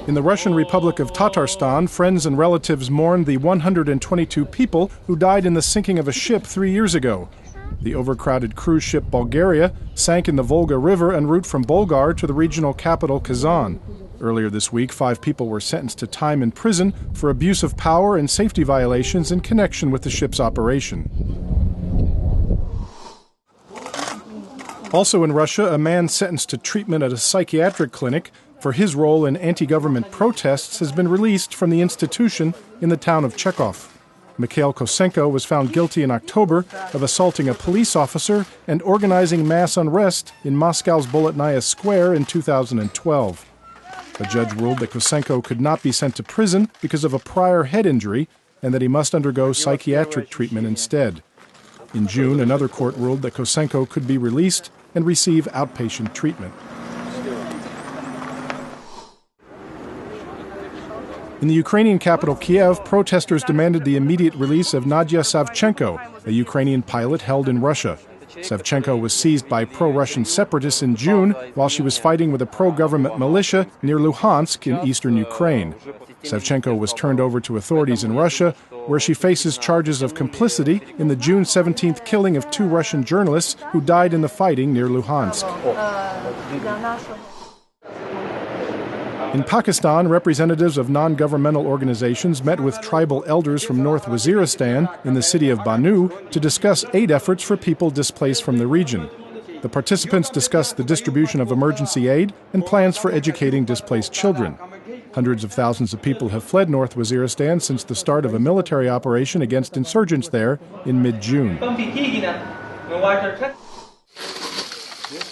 In the Russian Republic of Tatarstan, friends and relatives mourn the 122 people who died in the sinking of a ship 3 years ago. The overcrowded cruise ship Bulgaria sank in the Volga River en route from Bulgar to the regional capital Kazan. Earlier this week, 5 people were sentenced to time in prison for abuse of power and safety violations in connection with the ship's operation. Also in Russia, a man sentenced to treatment at a psychiatric clinic for his role in anti-government protests has been released from the institution in the town of Chekhov. Mikhail Kosenko was found guilty in October of assaulting a police officer and organizing mass unrest in Moscow's Bolotnaya Square in 2012. A judge ruled that Kosenko could not be sent to prison because of a prior head injury and that he must undergo psychiatric treatment instead. In June, another court ruled that Kosenko could be released and receive outpatient treatment. In the Ukrainian capital Kiev, protesters demanded the immediate release of Nadia Savchenko, a Ukrainian pilot held in Russia. Savchenko was seized by pro-Russian separatists in June while she was fighting with a pro-government militia near Luhansk in eastern Ukraine. Savchenko was turned over to authorities in Russia, where she faces charges of complicity in the June 17th killing of 2 Russian journalists who died in the fighting near Luhansk. In Pakistan, representatives of non-governmental organizations met with tribal elders from North Waziristan in the city of Banu to discuss aid efforts for people displaced from the region. The participants discussed the distribution of emergency aid and plans for educating displaced children. Hundreds of thousands of people have fled North Waziristan since the start of a military operation against insurgents there in mid-June.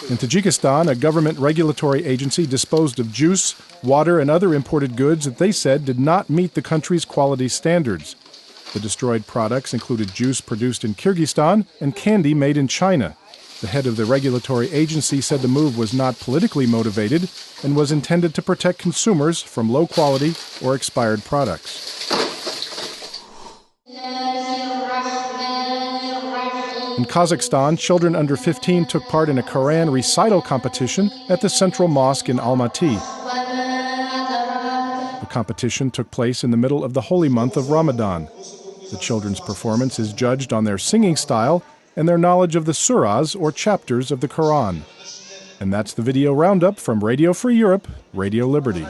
In Tajikistan, a government regulatory agency disposed of juice, water, and other imported goods that they said did not meet the country's quality standards. The destroyed products included juice produced in Kyrgyzstan and candy made in China. The head of the regulatory agency said the move was not politically motivated and was intended to protect consumers from low-quality or expired products. In Kazakhstan, children under 15 took part in a Quran recital competition at the Central Mosque in Almaty. The competition took place in the middle of the holy month of Ramadan. The children's performance is judged on their singing style and their knowledge of the surahs or chapters of the Quran. And that's the video roundup from Radio Free Europe, Radio Liberty.